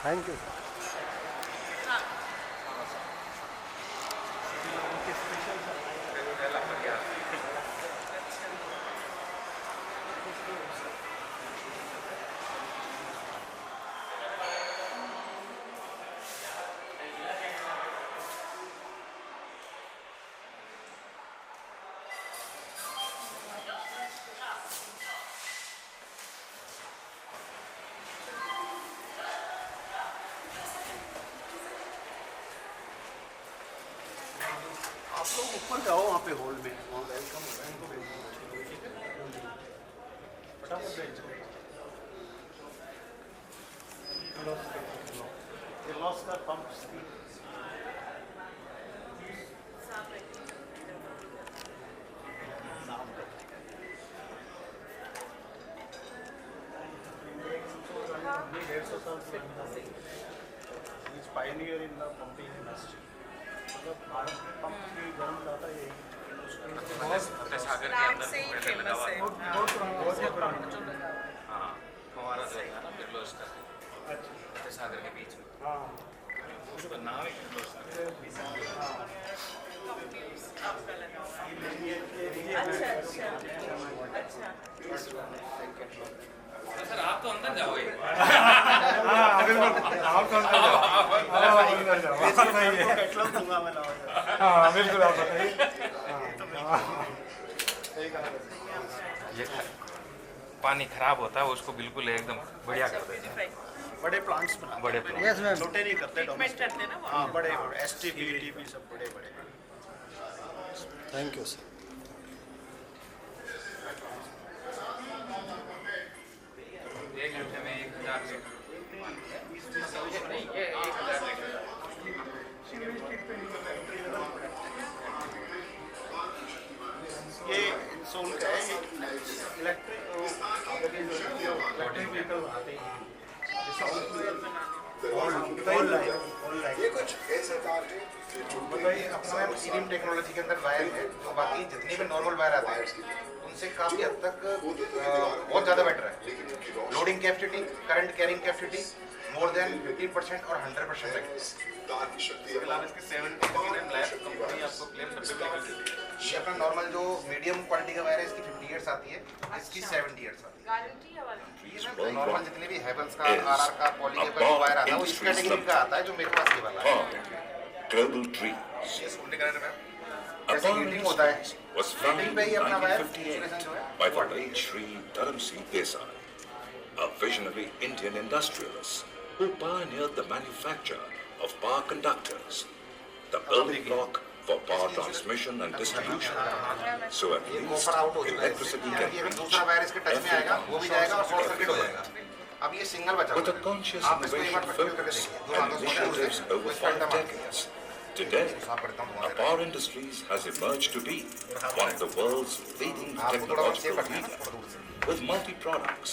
Thank you. आप लोग ऊपर जाओ, वहाँ पे हॉल में, वहाँ वेलकम हो रहा है, इनको फटाफट भेज दो। किर्लोस्कर पंप्स की नाम का 150 साल से Pioneer in the pumping industry. मतलब भारत में पंप की गर्म लाता यही सागर के अंदर पहले लगा हुआ बहुत पुराना। हाँ, हमारा जो है ना किर्लोस्कर, अच्छा सागर के बीच में हाँ उसका नाम है किर्लोस्कर। सर आप तो अंदर जाओगे। कैटलॉग दूंगा मैं लाओ। हाँ बिल्कुल, आप बताइए। ये पानी खराब होता है उसको बिल्कुल एकदम बढ़िया कर देते हैं। बड़े प्लांट्स बनाते बड़े हैं, प्लांट छोटे नहीं करते, डोमेस्टिक करते ना। हाँ बड़े STP भी सब बड़े बड़े। Thank you sir. एक घंटे में 1000 लीटर। नहीं, ये 1000 लीटर। ये इंसोल का है, ये इलेक्ट्रिक व्हीकल बनाते हैं। ये कुछ ऐसे तार हैं मतलब ये अपना ईडीएम टेक्नोलॉजी के अंदर वायर है, तो बाकी जितनी भी नॉर्मल वायर आते हैं उनसे काफ़ी हद तक बहुत ज़्यादा बेटर है। Loading capacity, current carrying capacity more than 50% और 100% तक। तार की शक्ति फिलहाल इसके 70 कंपनी आपको क्लेम 90 पे कर देती है। ये अपना नॉर्मल जो मीडियम क्वालिटी का वायर है इसकी 50 ईयर्स आती है, इसकी 70 ईयर्स आती है। गारंटी है वाली। ये ना नॉर्मल जितने भी हैवेल्स का, RR का, पॉली का जो वायर आता है वो इस कैटेगरी का आता है जो मेरे पास ये वाला है। global trees. ये सोल्डिंग करने में जैसे हीटिंग होता है, Was हीटिंग founded पे in ही अपना wire 1958 by the late Sri Dharam Singh Desai, a visionary Indian industrialist who pioneered the manufacture of power conductors, the building block for power transmission and distribution. So at ये least copper out हो चुका है, electricity ये can भी reach दूसरा wire इसके touch में आएगा, वो भी जाएगा और शॉर्ट सर्किट हो जाएगा। अब ये सिंगल बचा with हुआ a है, conscious आप इसको एक बार innovation प्रैक्टिकल करके focus देखिए। and initiatives over 5 decades. Today, our power industries has emerged to be one of the world's leading आपको थोड़ा और सेफ technological रखना है, leaders थोड़ा दूर से। with multi-products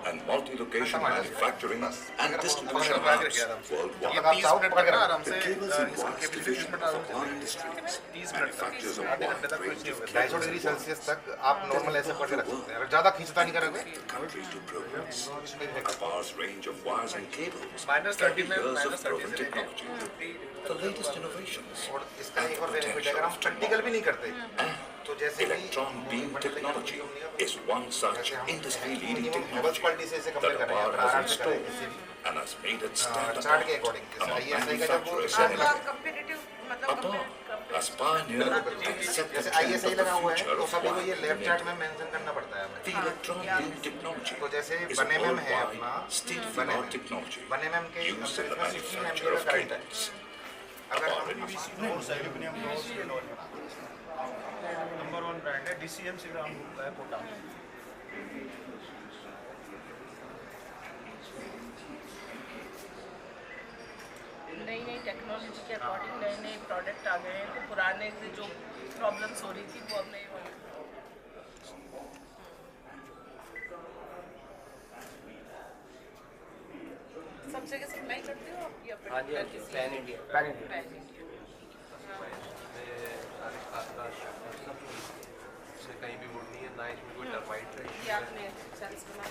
and multi-location manufacturing and distribution ये hubs worldwide. आप चाहो पकड़ के रखो। The cables and wires division of power industries manufactures a wide range of 250 degree Celsius तक आप नॉर्मल ऐसे पकड़ के रख सकते हैं। अगर ज़्यादा खींचता नहीं करोगे countries to progress. Power's range of wires and cables, -30 में years of -30 proven से technology, the latest innovations, और इसका एक और बेनिफिट है, अगर हम प्रैक्टिकल भी नहीं करते तो जैसे कि electron beam technology is one such industry-leading minimum Havells technology quality से इसे that कंपेयर the कर रहे हैं, power अगर has आराम से करें installed इससे भी and has made it stand chart के apart अकॉर्डिंग among ISI का जब वो manufacturers चार्ट in लगा the कंपेटिटिव मतलब Apar has pioneered and set the जैसे trend ISI of the लगा हुआ है future तो of सभी को ये wire लेफ्ट चार्ट में internet. मेंशन करना पड़ता है हमें। The electron beam technology तो जैसे is a बनेमेम है अपना worldwide state-of-the-art technology बनेमेम के used in the अंदर इसमें 16 manufacture एम्पियर of का करंट है। cables. अगर Apar हम industries नोट्स एल्यूमिनियम नोट्स के नोट बनाते हैं। नंबर 1 ब्रांड है, DCM से हम है कोटा में। के अकॉर्डिंग नए नए प्रोडक्ट आ गए हैं, तो पुराने से जो प्रॉब्लम्स हो रही थी वो अब नहीं होंगी। सब जगह सप्लाई करते हो आप या हाँ जी, किसी पैन इंडिया पैन इंडिया? से कहीं भी वुड नहीं है, ना इसमें कोई टर्माइट है। ये आपने सेंस बना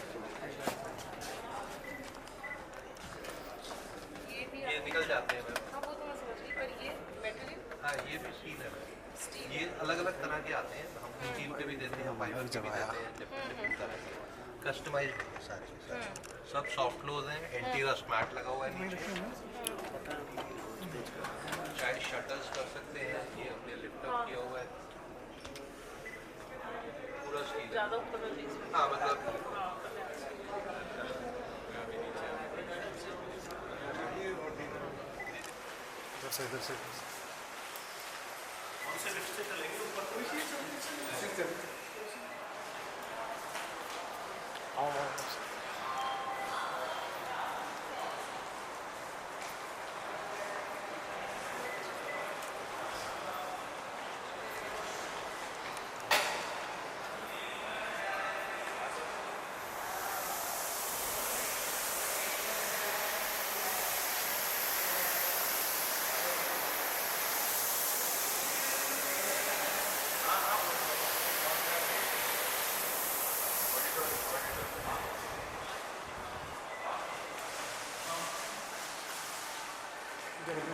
ये भी ये निकल जाते हैं मैम। हाँ वो तो मैं समझ रही, पर ये मटेरियल हाँ, ये भी स्टील है मैम। स्टील ये अलग अलग तरह के आते हैं, हम स्टील के भी देते हैं, फाइबर के भी देते हैं, डिफरेंट तरह के कस्टमाइज्ड है सारे के सारे। सब सॉफ्ट क्लोज हैं, एंटी रस्ट मैट लगा हुआ है नीचे, चाहे शटर्स कर सकते हैं, ये हमने लिफ्ट अप किया हुआ है, पूरा स्टील है। ज़्यादा ऊपर वाली इसमें हाँ मतलब इधर से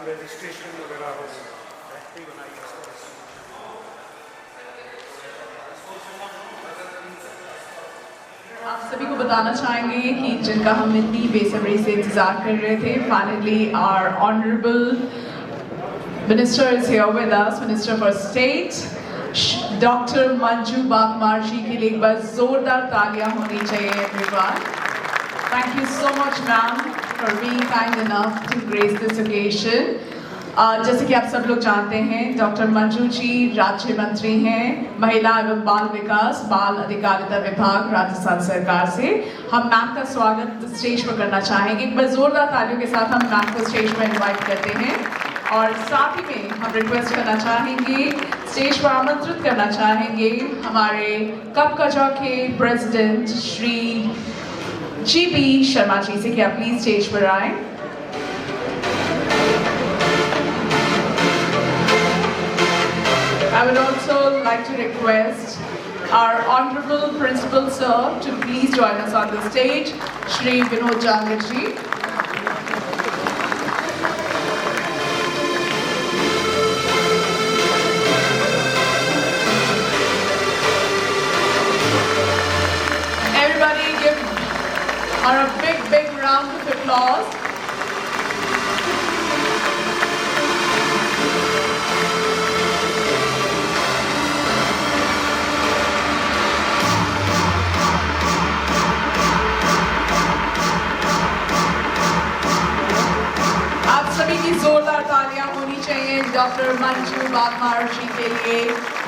रजिस्ट्रेशन वगैरह हो आप सभी को बताना चाहेंगे कि जिनका हम इतनी बेसब्री से इंतजार कर रहे थे, finally our honourable minister is here with us, minister for state doctor Manju Bagmar ji के लिए एक बार जोरदार तालियां होनी चाहिए everyone. Thank you so much ma'am for being kind enough to grace this occasion. जैसे कि आप सब लोग जानते हैं, डॉक्टर मंजू जी राज्य मंत्री हैं महिला एवं बाल विकास बाल अधिकारिता विभाग राजस्थान सरकार से। हम मैम का स्वागत स्टेज पर करना चाहेंगे, एक बार जोरदार तालियों के साथ हम मैम को स्टेज पर इनवाइट करते हैं। और साथ ही में हम रिक्वेस्ट करना चाहेंगे, स्टेज पर आमंत्रित करना चाहेंगे हमारे कपकजा के प्रेसिडेंट श्री GB शर्मा जी से कि आप प्लीज स्टेज पर आए। I would also like to request our Honorable Principal Sir to please join us on the stage, Shri Vinod Jangir ji. Everybody give her a big round of applause. सभी की जोरदार तालियां होनी चाहिए doctor Manju Bagmar ji के लिए,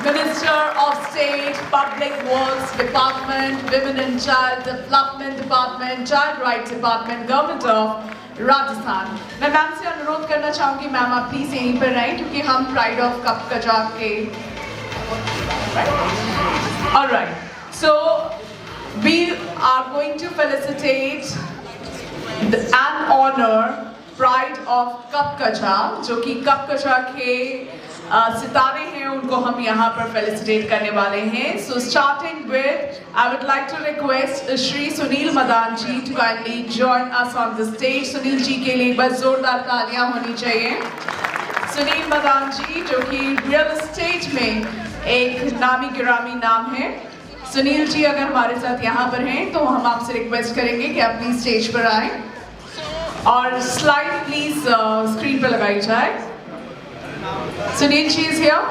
minister of state public works department, women and child development department, child rights department, government of Rajasthan. मैं ma'am से अनुरोध करना चाहूंगी, मैम आप प्लीज यहीं पर रहें क्योंकि हम प्राइड ऑफ कपकजा के alright, so we are going to felicitate and honour pride of कपकजा, जो कि कपकजा के सितारे हैं, उनको हम यहाँ पर फेलिसिटेट करने वाले हैं। So starting with I would like to request Shri Sunil Madan ji to kindly join us on the stage. Sunil ji के लिए एक बार जोरदार तालियां होनी चाहिए। सुनील मदान जी जो कि रियल एस्टेट में एक नामी गिरामी नाम है। सुनील जी अगर हमारे साथ यहाँ पर हैं तो हम आपसे रिक्वेस्ट करेंगे कि आप प्लीज स्टेज पर आए और स्लाइड प्लीज स्क्रीन पर लगाई जाए। Sunil ji is here.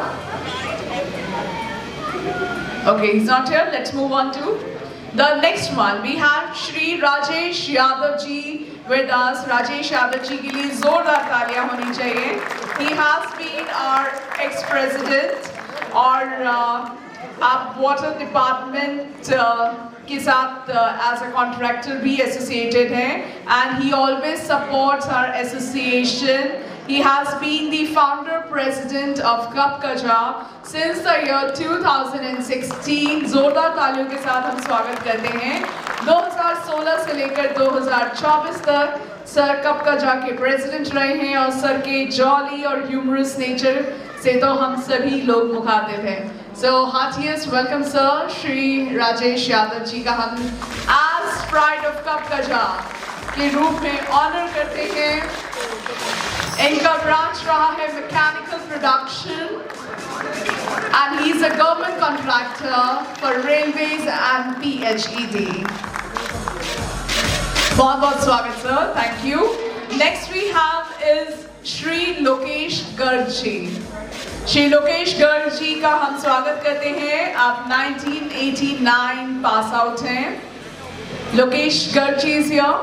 Okay, he's not here. Let's move on to the next one. We have Shri Rajesh Yadav ji with us. Rajesh Yadav ji के लिए जोरदार तालियां होनी चाहिए। He has been our ex-president और आप water department के साथ एज अ कॉन्ट्रैक्टर भी एसोसिएटेड हैं, and he always supports our association He has been the founder president of Cup Kaja since the year 2016. जोरदार तालियों के साथ हम स्वागत करते हैं। 2016 से लेकर 2024 तक सर कप काजा के प्रेसिडेंट रहे हैं और सर के जॉली और ह्यूमरस नेचर से तो हम सभी लोग मुखातिब हैं। So heartiest welcome sir, Shri Rajesh Yadav जी का हम as pride of cup Kaza के रूप में ऑनर करते हैं। इनका ब्रांच रहा है mechanical production and he is a government contractor for railways and PHED. बहुत बहुत स्वागत sir, thank you. Next we have is Shri Lokesh Garg ji. Shri Lokesh Garg ji का हम स्वागत करते हैं। आप 1989 पास आउट हैं। लोकेश गर्ग जी is here.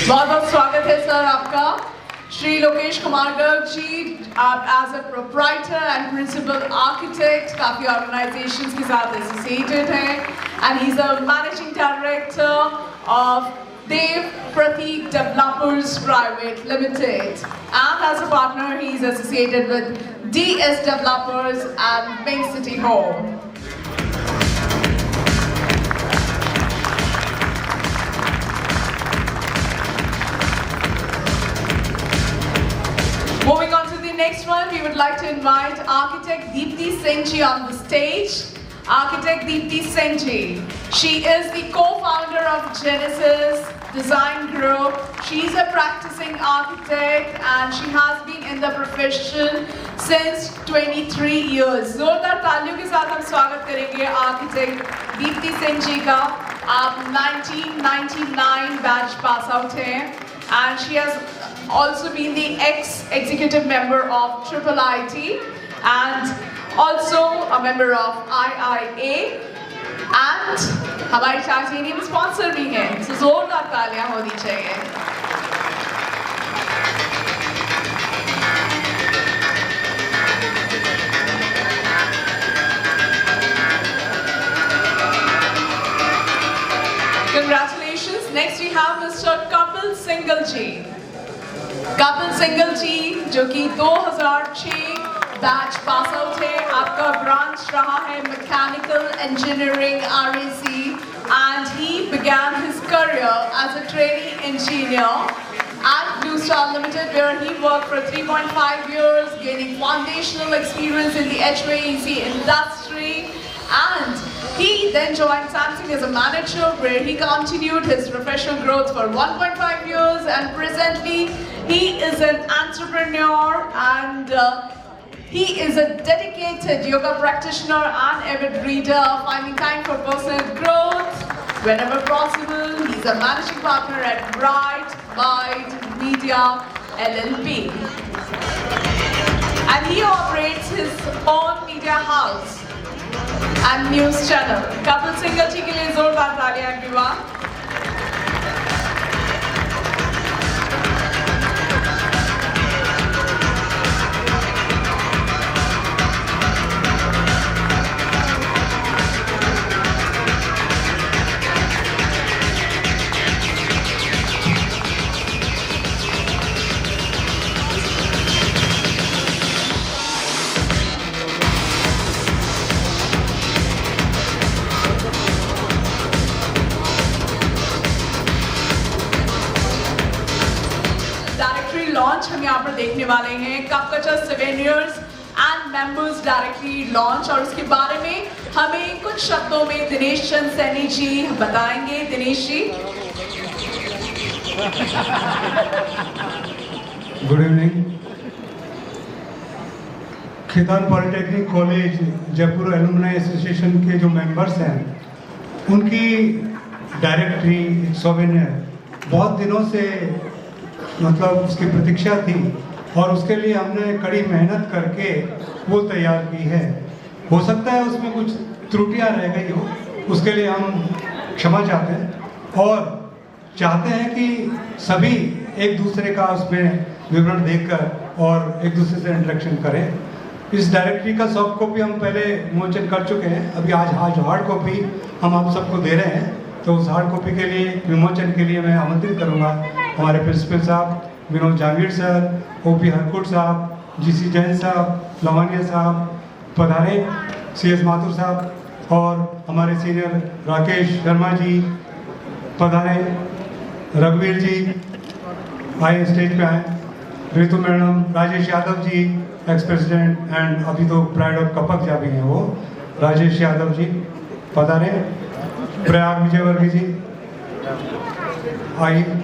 बहुत बहुत स्वागत है सर आपका। श्री लोकेश कुमार गर्ग जी, आप as a proprietor and principal architect काफी ऑर्गेनाइजेशंस के साथ एसोसिएटेड हैं and he is a managing director of Dev Pratik Developers Private Limited, and as a partner he is associated with DS Developers and Pink City Home. Moving on to the next one, we would like to invite architect Deepti Singh ji on the stage. Architect Deepti Singh ji. She is the co-founder of Genesis Design Group. She is a practicing architect and she has been in the profession since 23 years. जोरदार तालियों के साथ हम स्वागत करेंगे architect Deepti Singh ji का। आप 1999 batch pass out हैं and she has also been the ex-executive member of IIIT and also a member of IIA and हमारी टाइटेनियम स्पॉन्सर भी हैं। So जोरदार तालियां होनी चाहिए। Congratulations. Next we have Mr. Kapil Singhal ji. Kapil Singhal ji जो कि 2006 batch pass out है। आपका ब्रांच रहा है mechanical engineering RAC and he began his career as a trainee engineer at Blue Star Limited where he worked for 3.5 years, gaining foundational experience in the HVAC industry, and he then joined Samsung as a manager where he continued his professional growth for 1.5 years and presently he is an entrepreneur and he is a dedicated yoga practitioner and avid reader, finding time for personal growth whenever possible. He's a managing partner at Bright Byte Media LLP. And he operates his own media house and news channel. Kapil Singhal ji के लिए जोरदार तालियां everyone. Launch हम यहाँ पर देखने वाले हैं। Cup Kaza souvenirs and members directly launch और उसके बारे में हमें कुछ शब्दों में दिनेश चंद सैनी जी बताएंगे। Dinesh ji. Good evening. Khaitan polytechnic college Jaipur alumni association के जो मेंबर्स हैं उनकी डायरेक्टरी सोवेनियर बहुत दिनों से मतलब उसकी प्रतीक्षा थी और उसके लिए हमने कड़ी मेहनत करके वो तैयार की है। हो सकता है उसमें कुछ त्रुटियां रह गई हो, उसके लिए हम क्षमा चाहते हैं और चाहते हैं कि सभी एक दूसरे का उसमें विवरण देखकर और एक दूसरे से इंटरेक्शन करें। इस डायरेक्टरी का सॉफ्ट कॉपी हम पहले विमोचन कर चुके हैं, अभी आज हार्ड कॉपी हम आप सबको दे रहे हैं। तो उस हार्ड कॉपी के लिए विमोचन के लिए मैं आमंत्रित करूंगा हमारे प्रिंसिपल साहब विनोद जहांगीर सर, OP हरकुट साहब, GC जैन साहब, लवानिया साहब पधारे, CS माथुर साहब और हमारे सीनियर राकेश शर्मा जी पधारे, रघुवीर जी आए स्टेज पे आए, Ritu madam, Rajesh Yadav ji ex president and अभी तो प्राइड ऑफ कपक जा भी हैं वो, राजेश यादव जी पधारे, प्रयाग विजयवर्गीय जी आइए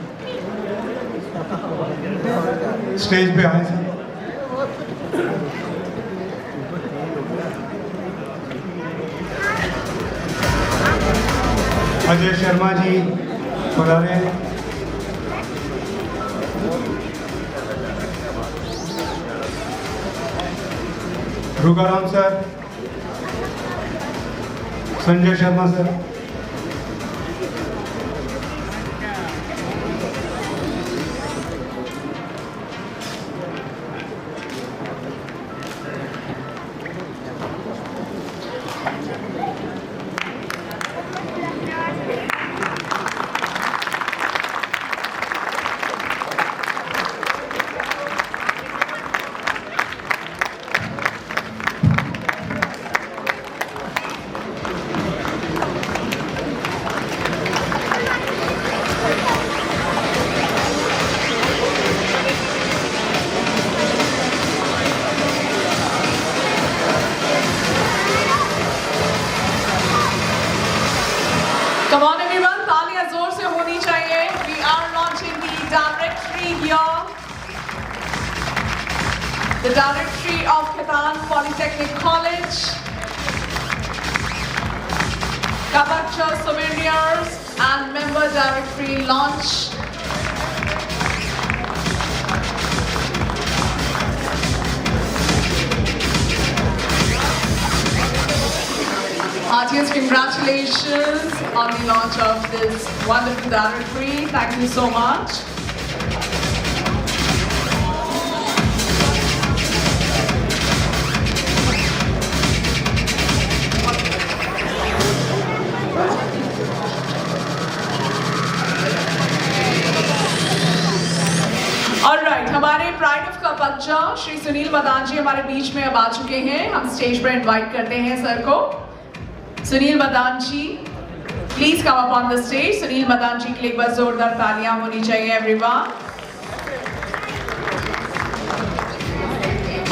स्टेज पे आए सर। अजय शर्मा जी पधारे, Rugaram sir, Sanjay Sharma sir, Come on everyone, तालियां जोर से होनी चाहिए. We are launching the directory here. The directory of Khaitan Polytechnic College. Kabakcha souvenirs and member directory launch. Heartiest congratulations on the launch of this wonderful directory. Thank you so much. Alright, हमारे pride of कपकचा Shri Sunil Madan जी हमारे बीच में अब आ चुके हैं. हम stage पर invite करते हैं सर को. Sunil Madan ji, please come up on the stage. Sunil Madan ji के लिए एक बार जोरदार तालियां होनी चाहिए एवरीवन.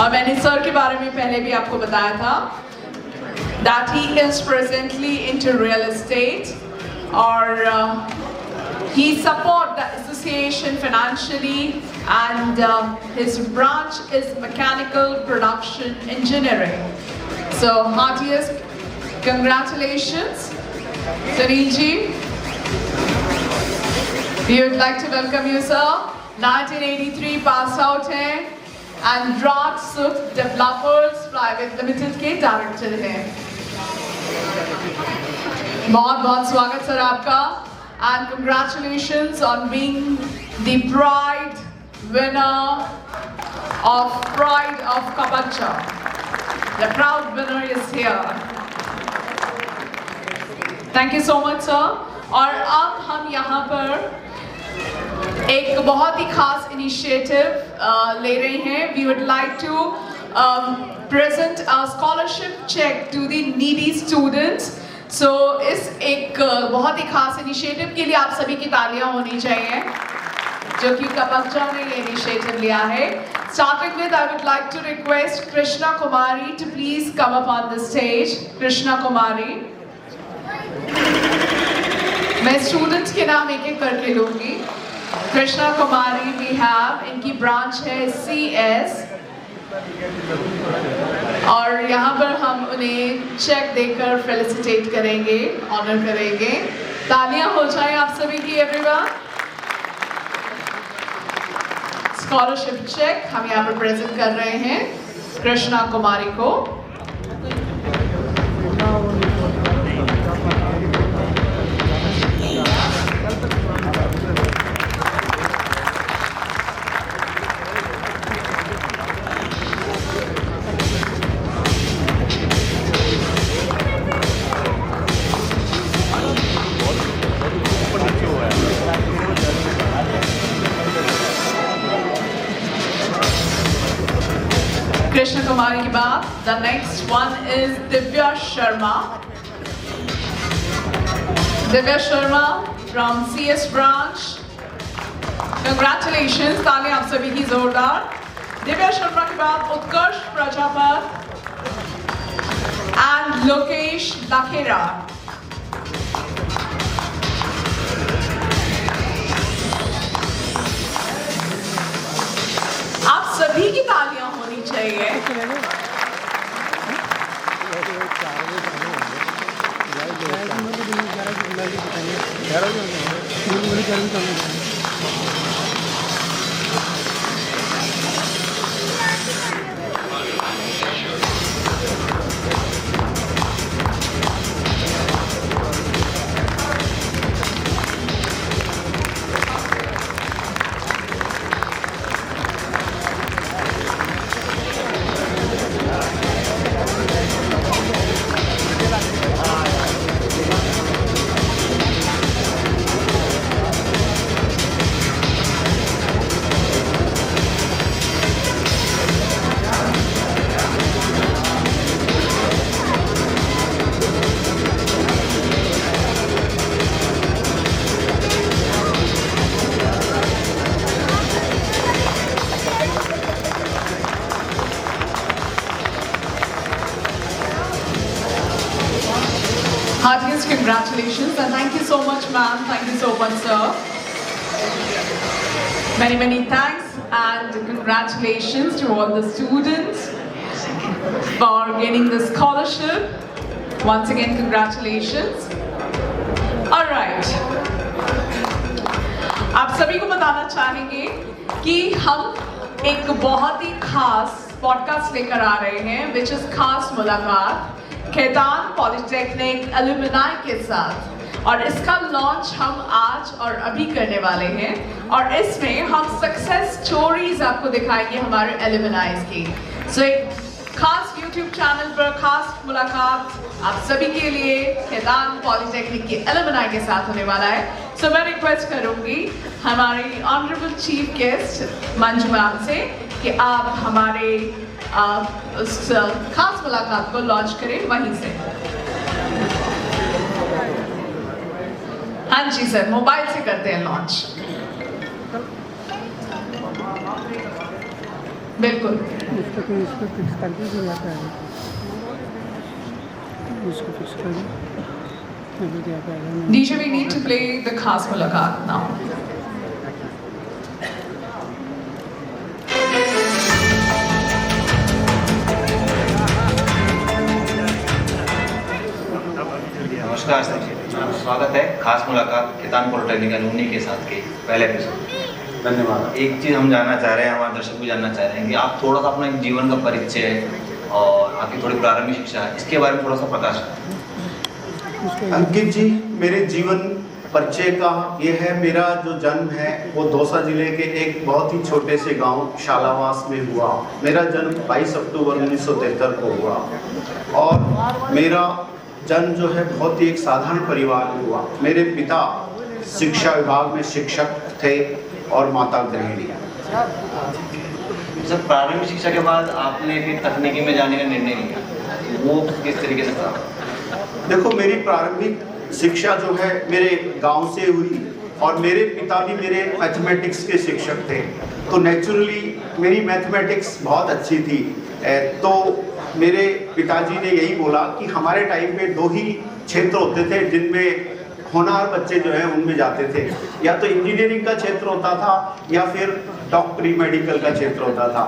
और मैंने सर के बारे में पहले भी आपको बताया था that he is presently into real estate or he support the association financially and his branch is mechanical production engineering. So heartiest congratulations, Sunil ji. We would like to welcome you, sir. 1983 pass out हैं and Raj Sukh Developers Private Limited के director हैं. बहुत बहुत स्वागत sir आपका and congratulations on being the pride winner of Pride of Kabakcha. The proud winner is here. Thank you so much sir. और अब हम यहाँ पर एक बहुत ही खास इनिशिएटिव ले रहे हैं. We would like to present a scholarship check to the needy students. So इस एक बहुत ही खास इनिशिएटिव के लिए आप सभी की तालियां होनी चाहिए जो कि कपकचा ने ये इनिशिएटिव लिया है. Starting with, I would like to request Krishna Kumari to please come up on the stage. Krishna Kumari. मैं स्टूडेंट्स के नाम एक एक करके लूँगी. कृष्णा कुमारी we have, इनकी ब्रांच है CS और यहाँ पर हम उन्हें चेक देकर फेलिसिटेट करेंगे, ऑनर करेंगे. तालियां हो जाए आप सभी की एवरीवन. स्कॉलरशिप चेक हम यहाँ पर प्रेजेंट कर रहे हैं कृष्णा कुमारी को. Krishna Kumari ke baad, the next one is Divya Sharma. Divya Sharma from CS branch. Congratulations, ताली आप सभी की जोरदार. Divya Sharma के बाद उत्कर्ष प्रजापत and Lokesh Lakhera. आप सभी की तालियां होनी चाहिए. Heartiest congratulations and thank you so much, ma'am. Thank you so much, sir. Many thanks and congratulations to all the students for gaining the scholarship. Once again, congratulations. All right. आप सभी को बताना चाहेंगे कि हम एक बहुत ही खास पॉडकास्ट लेकर आ रहे हैं, which is खास मुलाकात खैतान पॉलिटेक्निक एलुमनाई के साथ, और इसका लॉन्च हम आज और अभी करने वाले हैं और इसमें हम सक्सेस स्टोरीज आपको दिखाएंगे हमारे एलुमनाइज की. सो एक खास YouTube चैनल पर खास मुलाकात आप सभी के लिए खैतान पॉलिटेक्निक के एलुमनाई के साथ होने वाला है. सो मैं रिक्वेस्ट करूंगी हमारी honourable chief guest Manju ma'am से कि आप हमारे उस खास मुलाकात को लॉन्च करें वहीं से. हाँ जी सर, मोबाइल से करते हैं लॉन्च. बिल्कुल. DJ, we need to play the खास मुलाकात now. नमस्कार सर, स्वागत है खास मुलाकात खैतान पॉलिटेक्निक एलुमनी के साथ के पहले एपिसोड. धन्यवाद. एक चीज़ हम जानना चाह रहे हैं, हमारे दर्शक भी जानना चाह रहे हैं कि आप थोड़ा सा अपना जीवन का परिचय और आपकी थोड़ी प्रारंभिक शिक्षा है इसके बारे में थोड़ा सा प्रकाश करें. अंकित जी, मेरे जीवन परिचय का ये है, मेरा जो जन्म है वो दौसा जिले के एक बहुत ही छोटे से गांव शालावास में हुआ. मेरा जन्म 22 अक्टूबर 1973 को हुआ और मेरा जन्म जो है बहुत ही एक साधारण परिवार में हुआ. मेरे पिता शिक्षा विभाग में शिक्षक थे और माता गृहिणी. सर, प्रारंभिक शिक्षा के बाद आपने फिर तकनीकी में जाने का निर्णय लिया, वो किस तरीके से था? देखो, मेरी प्रारंभिक शिक्षा जो है मेरे गांव से हुई और मेरे पिता भी मेरे मैथमेटिक्स के शिक्षक थे, तो नेचुरली मेरी मैथमेटिक्स बहुत अच्छी थी. तो मेरे पिताजी ने यही बोला कि हमारे टाइम में दो ही क्षेत्र होते थे जिनमें होनहार बच्चे जो हैं उनमें जाते थे, या तो इंजीनियरिंग का क्षेत्र होता था या फिर डॉक्टरी मेडिकल का क्षेत्र होता था.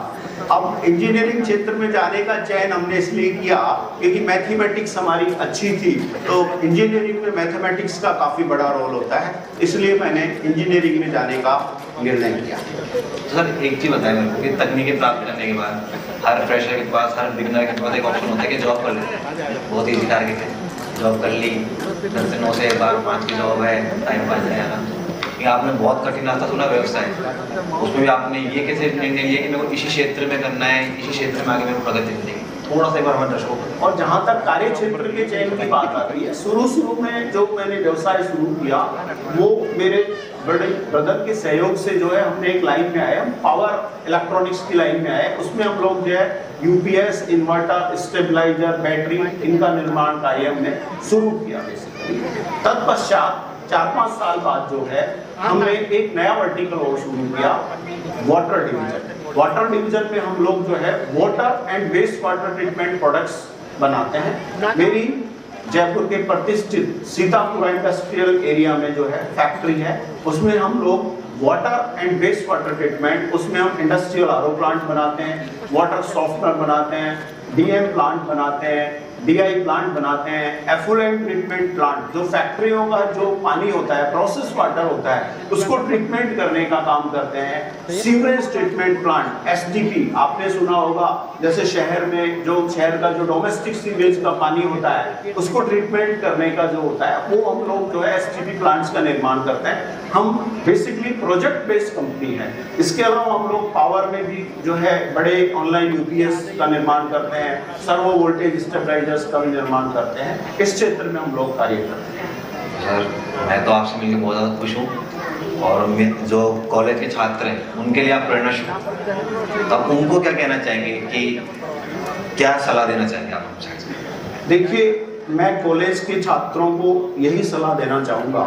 अब इंजीनियरिंग क्षेत्र में जाने का चयन हमने इसलिए किया क्योंकि मैथमेटिक्स हमारी अच्छी थी, तो इंजीनियरिंग में मैथमेटिक्स का काफ़ी बड़ा रोल होता है, इसलिए मैंने इंजीनियरिंग में जाने का निर्णय किया. तो सर, एक चीज़ बताएं मेरे को कि तकनीकी प्राप्त करने के बाद हर फ्रेशर के पास, हर बिगनर के पास एक ऑप्शन होता है कि जॉब कर लेते हैं. बहुत ईजी टारगेट है, जॉब कर ली, 10 से 9 से 12-5 की जॉब है, टाइम पास जाएगा. आपने बहुत कठिन रास्ता सुना व्यवसाय, उसमें भी आपने ये कैसे निर्णय लिया कि मेरे को इसी क्षेत्र में करना है, इसी क्षेत्र में आगे मेरे को प्रगति मिलेगी? थोड़ा सा एक बार हमारे दर्शकों को। और जहाँ तक कार्य क्षेत्र के चयन की बात आती है, शुरू में जो मैंने व्यवसाय शुरू किया वो मेरे बड़े ब्रदर के सहयोग से जो है हमने एक लाइन में आए, हम पावर इलेक्ट्रॉनिक्स की लाइन में आए। उसमें हम लोग जो है यूपीएस, इन्वर्टर, स्टेबलाइजर, बैटरी, इनका निर्माण कार्य हमने शुरू किया। तत्पश्चात 4-5 साल बाद जो है हमने एक नया वर्टिकल और शुरू किया, वाटर डिवीजन। वाटर डिवीजन में हम लोग जो है water and waste water treatment products बनाते हैं। मेरी जयपुर के प्रतिष्ठित सीतापुर इंडस्ट्रियल एरिया में जो है फैक्ट्री है, उसमें हम लोग water and waste water treatment, उसमें हम इंडस्ट्रियल आरओ प्लांट बनाते हैं, वाटर सॉफ्टवेयर बनाते हैं, डीएम प्लांट बनाते हैं, डीआई प्लांट बनाते हैं, एफुलेंट ट्रीटमेंट प्लांट, जो फैक्ट्रियों का जो पानी होता है, प्रोसेस वाटर होता है, उसको ट्रीटमेंट करने का काम करते हैं। सीवरेज ट्रीटमेंट प्लांट, एसटीपी, आपने सुना होगा, जैसे शहर में जो शहर का जो डोमेस्टिक सीवेज का पानी होता है उसको ट्रीटमेंट करने का जो होता है वो हम लोग जो है एसटीपी प्लांट्स का निर्माण करते हैं। हम बेसिकली प्रोजेक्ट बेस्ड कंपनी है। इसके अलावा हम लोग पावर में भी जो है बड़े ऑनलाइन यूपीएस का निर्माण करते हैं, सर्वो वोल्टेज स्टेबलाइजर्स का भी निर्माण करते हैं। इस क्षेत्र में हम लोग कार्य करते हैं। सर मैं तो आपसे मिलकर बहुत ज़्यादा खुश हूँ, और जो कॉलेज के छात्र हैं उनके लिए आप प्रेरणा शुरू, तो आप उनको क्या कहना चाहेंगे, कि क्या सलाह देना चाहेंगे आप हमसे? देखिए, मैं कॉलेज के छात्रों को यही सलाह देना चाहूँगा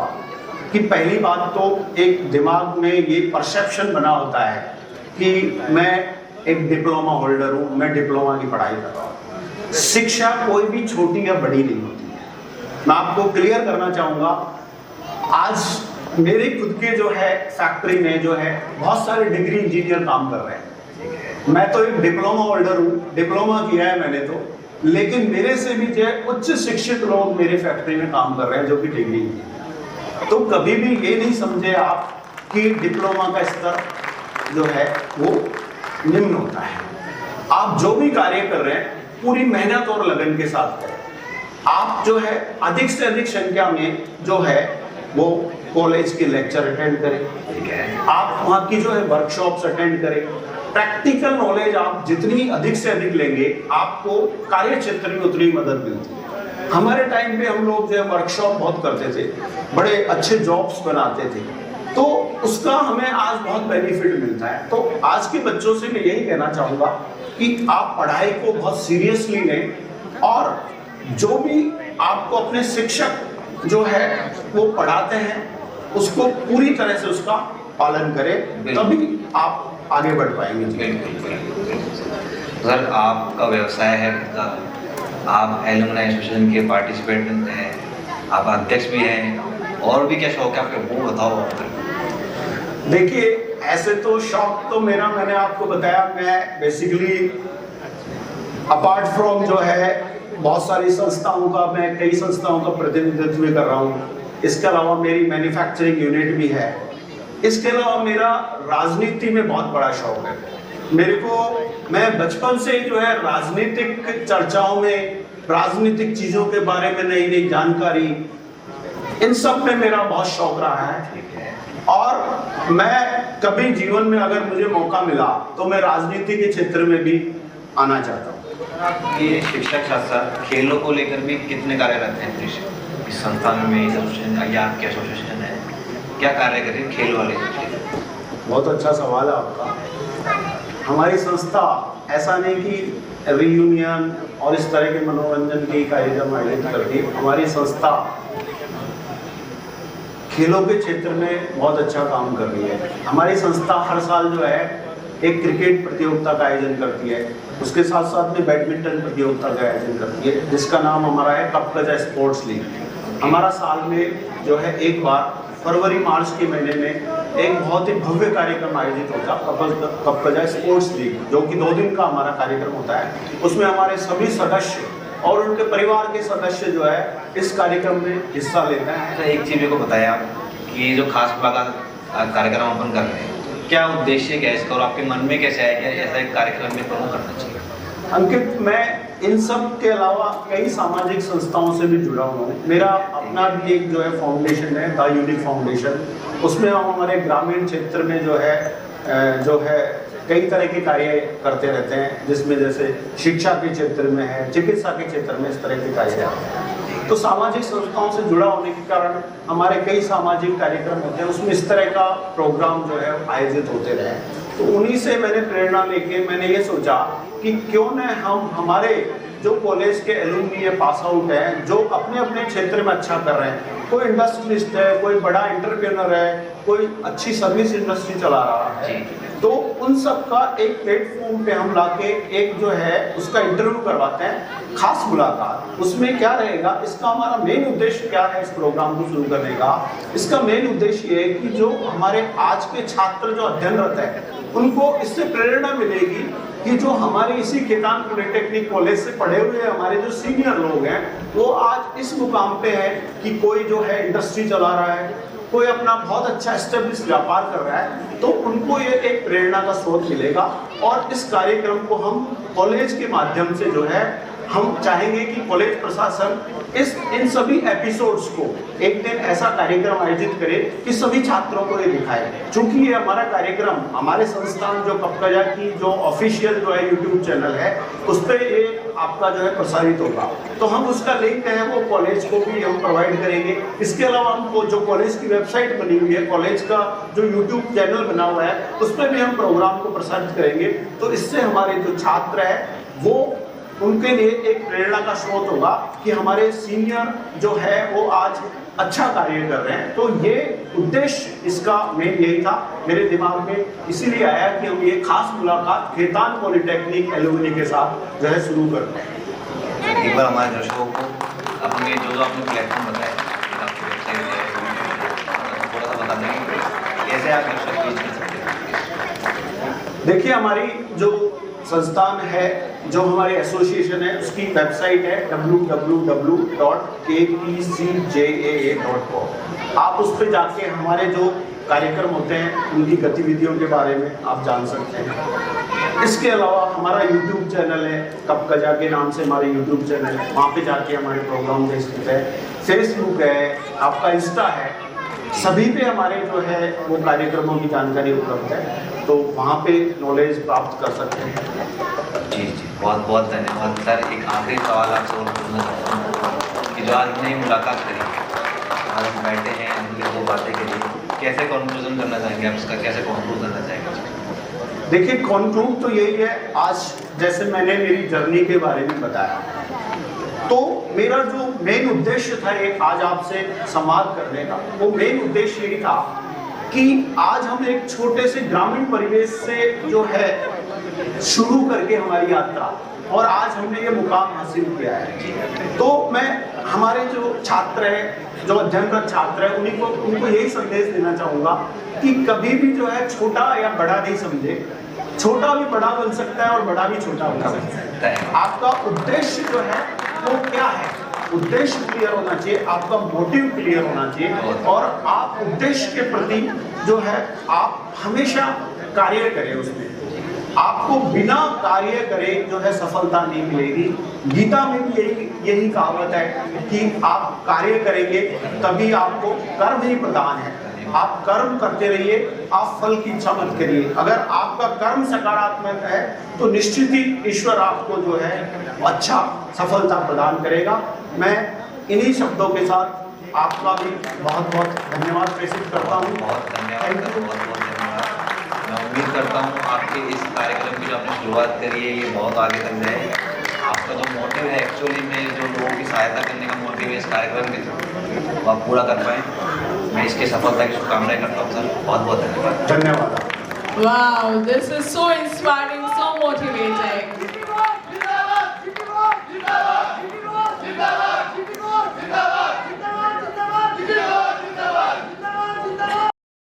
कि पहली बात तो एक दिमाग में ये परसेप्शन बना होता है कि मैं एक डिप्लोमा होल्डर हूँ, मैं डिप्लोमा की पढ़ाई कर रहा हूँ। शिक्षा कोई भी छोटी या बड़ी नहीं होती है। मैं आपको क्लियर करना चाहूँगा, आज मेरे खुद के जो है फैक्ट्री में जो है बहुत सारे डिग्री इंजीनियर काम कर रहे हैं। मैं तो एक डिप्लोमा होल्डर हूँ, डिप्लोमा किया है मैंने तो, लेकिन मेरे से भी जो है उच्च शिक्षित लोग मेरे फैक्ट्री में काम कर रहे हैं जो कि डिग्री इंजीनियर। तो कभी भी ये नहीं समझे आप कि डिप्लोमा का स्तर जो है वो निम्न होता है। आप जो भी कार्य कर रहे हैं पूरी मेहनत और लगन के साथ करें। आप जो है अधिक से अधिक संख्या में जो है वो कॉलेज के लेक्चर अटेंड करें, आप वहाँ की जो है वर्कशॉप्स अटेंड करें। प्रैक्टिकल नॉलेज आप जितनी अधिक से अधिक लेंगे आपको कार्य क्षेत्र में उतनी मदद मिलती है। हमारे टाइम पे हम लोग जो है वर्कशॉप बहुत करते थे, बड़े अच्छे जॉब्स बनाते थे, तो उसका हमें आज बहुत बेनिफिट मिलता है। तो आज के बच्चों से मैं यही कहना चाहूँगा कि आप पढ़ाई को बहुत सीरियसली लें, और जो भी आपको अपने शिक्षक जो है वो पढ़ाते हैं उसको पूरी तरह से उसका पालन करें, तभी आप आगे बढ़ पाएंगे। सर आपका व्यवसाय है, आप एलुमनाई एसोसिएशन के पार्टिसिपेंट हैं, आप अध्यक्ष भी हैं, और भी क्या शौक है आपके वो बताओ। देखिए, ऐसे तो शौक तो मेरा, मैंने आपको बताया, मैं बेसिकली अपार्ट फ्रॉम जो है बहुत सारी संस्थाओं का, मैं कई संस्थाओं का प्रतिनिधित्व कर रहा हूँ। इसके अलावा मेरी मैन्युफैक्चरिंग यूनिट भी है। इसके अलावा मेरा राजनीति में बहुत बड़ा शौक है। मेरे को, मैं बचपन से जो है राजनीतिक चर्चाओं में, राजनीतिक चीजों के बारे में नई नई जानकारी, इन सब में मेरा बहुत शौक रहा है। और मैं कभी जीवन में अगर मुझे मौका मिला तो मैं राजनीति के क्षेत्र में भी आना चाहता हूँ। ये शिक्षक शास्त्र खेलों को लेकर भी कितने कार्य रहते हैं इस संस्थान में, या आपके एसोसिएशन है, क्या कार्य करें खेल वाले? बहुत अच्छा सवाल है आपका। हमारी संस्था ऐसा नहीं कि रियूनियन और इस तरह के मनोरंजन के कार्यक्रम आयोजित करती है। हमारी संस्था खेलों के क्षेत्र में बहुत अच्छा काम कर रही है। हमारी संस्था हर साल जो है एक क्रिकेट प्रतियोगिता का आयोजन करती है, उसके साथ साथ में बैडमिंटन प्रतियोगिता का आयोजन करती है, जिसका नाम हमारा है कपकजा स्पोर्ट्स लीग। हमारा साल में जो है एक बार फरवरी मार्च के महीने में एक बहुत ही भव्य कार्यक्रम आयोजित होता है, कपकजा स्पोर्ट्स लीग, जो कि 2 दिन का हमारा कार्यक्रम होता है। उसमें हमारे सभी सदस्य और उनके परिवार के सदस्य जो है इस कार्यक्रम में हिस्सा लेते हैं। तो एक चीज़ को बताया आप कि ये जो खास मुलाकात कार्यक्रम अपन कर रहे हैं, क्या उद्देश्य क्या है इसका, और आपके मन में कैसे आया कि ऐसा एक कार्यक्रम में क्यों करना चाहिए? अंकित, मैं इन सब के अलावा कई सामाजिक संस्थाओं से भी जुड़ा हुआ हूँ। मेरा अपना भी एक जो है फाउंडेशन है, द यूनिक फाउंडेशन। उसमें हम हमारे ग्रामीण क्षेत्र में जो है कई तरह के कार्य करते रहते हैं, जिसमें जैसे शिक्षा के क्षेत्र में है, चिकित्सा के क्षेत्र में इस तरह के कार्य रहते हैं। तो सामाजिक संस्थाओं से जुड़ा होने के कारण हमारे कई सामाजिक कार्यक्रम होते हैं, उसमें इस तरह का प्रोग्राम जो है आयोजित होते रहे। तो उन्हीं से मैंने प्रेरणा लेके मैंने ये सोचा कि क्यों न हम हमारे जो कॉलेज के एलुमनी पास आउट हैं, जो अपने अपने क्षेत्र में अच्छा कर रहे हैं, कोई इंडस्ट्रियलिस्ट है, कोई बड़ा एंटरप्रेन्योर है, कोई अच्छी सर्विस इंडस्ट्री चला रहा है, तो उन सब का एक प्लेटफॉर्म पे हम लाके एक जो है उसका इंटरव्यू करवाते हैं, खास मुलाकात। उसमें क्या रहेगा, इसका हमारा मेन उद्देश्य क्या है इस प्रोग्राम को शुरू करने का? इसका मेन उद्देश्य ये है कि जो हमारे आज के छात्र जो अध्ययनरत है, उनको इससे प्रेरणा मिलेगी कि जो हमारे इसी खेतान पॉलिटेक्निक कॉलेज से पढ़े हुए हमारे जो सीनियर लोग हैं, वो आज इस मुकाम पे है कि कोई जो है इंडस्ट्री चला रहा है, कोई अपना बहुत अच्छा एस्टेब्लिश व्यापार कर रहा है, तो उनको ये एक प्रेरणा का स्रोत मिलेगा। और इस कार्यक्रम को हम कॉलेज के माध्यम से जो है हम चाहेंगे कि कॉलेज प्रशासन इन सभी एपिसोड्स को एक दिन ऐसा कार्यक्रम आयोजित करे कि सभी छात्रों को ये दिखाए। चूंकि ये हमारा कार्यक्रम हमारे संस्थान जो कपकजा की जो ऑफिशियल जो है यूट्यूब चैनल है, उस पर ये आपका जो है प्रसारित होगा, तो हम उसका लिंक है वो कॉलेज को भी हम प्रोवाइड करेंगे। इसके अलावा हमको जो कॉलेज की वेबसाइट बनी हुई है, कॉलेज का जो यूट्यूब चैनल बना हुआ है, उस पर भी हम प्रोग्राम को प्रसारित करेंगे। तो इससे हमारे जो छात्र है वो उनके लिए एक प्रेरणा का स्रोत होगा कि हमारे सीनियर जो है वो आज अच्छा कार्य कर रहे हैं। तो ये उद्देश्य इसका मेन यही था मेरे दिमाग में, इसीलिए आया कि हम ये खास मुलाकात खेतान पॉलिटेक्निक एलुमनी के साथ जो है शुरू करते हैं। एक बार हमारे दर्शकों को अपने जो आपने प्लेटफॉर्म बताया, आपकी वेबसाइट थोड़ा सा बता देंगे कैसे आप दर्शक रीच कर सकते हैं? देखिए, हमारी जो संस्थान है, जो हमारी एसोसिएशन है, उसकी वेबसाइट है www.kpcjaa.com। आप उस पर जाके हमारे जो कार्यक्रम होते हैं उनकी गतिविधियों के बारे में आप जान सकते हैं। इसके अलावा हमारा यूट्यूब चैनल है, कपकजा के नाम से हमारे यूट्यूब चैनल है, वहाँ पे जाके हमारे प्रोग्राम देख सकते हैं। फेसबुक है, आपका इंस्टा है, सभी पे हमारे जो है वो कार्यक्रमों की जानकारी उपलब्ध है, तो वहाँ पे नॉलेज प्राप्त कर सकते हैं। जी जी, बहुत बहुत धन्यवाद सर। एक आखिरी सवाल आपसे और पूछना चाहता हूँ कि जो आज हमने मुलाकात करी, आज हम बैठे हैं, हमने दो बातें करी, कैसे कंक्लूजन करना चाहेंगे आप इसका, कैसे कंक्लूड करना चाहेंगे? देखिए, कंक्लूड तो यही है, आज जैसे मैंने मेरी जर्नी के बारे में बताया, तो मेरा जो मेन उद्देश्य था ये आज आपसे संवाद करने का, वो मेन उद्देश्य यही था कि आज हम एक छोटे से ग्रामीण परिवेश से जो है शुरू करके हमारी यात्रा, और आज हमने ये मुकाम हासिल किया है। तो मैं हमारे जो छात्र हैं, जो अध्ययनरत छात्र हैं, उनको यही संदेश देना चाहूँगा कि कभी भी जो है छोटा या बड़ा नहीं समझे, छोटा भी बड़ा बन सकता है और बड़ा भी छोटा बन सकता है। आपका उद्देश्य जो है वो क्या है, उद्देश्य क्लियर होना चाहिए, आपका मोटिव क्लियर होना चाहिए, और आप उद्देश्य के प्रति जो है आप हमेशा कार्य करें उसमें। आपको बिना कार्य करे जो है सफलता नहीं मिलेगी। गीता में भी यही कहावत है कि आप कार्य करेंगे तभी आपको कर्म ही प्रदान है। आप कर्म करते रहिए, आप फल की इच्छा मत करिए। अगर आपका कर्म सकारात्मक है तो निश्चित ही ईश्वर आपको जो है अच्छा सफलता प्रदान करेगा। मैं इन्हीं शब्दों के साथ आपका भी बहुत बहुत धन्यवाद प्रेषित करता हूँ। बहुत धन्यवाद, बहुत बहुत धन्यवाद। मैं उम्मीद करता हूँ आपके इस कार्यक्रम की जो आपने शुरुआत करी है ये बहुत आगे तक जाए। आपका जो मोटिव है एक्चुअली में, जो लोगों की सहायता करने का मोटिव है इस कार्यक्रम में, वो आप पूरा कर पाएँ। मैं इसकी सफलता की शुभकामनाएं करता हूँ सर। बहुत बहुत धन्यवाद। धन्यवाद। Wow, this is so inspiring, so motivating.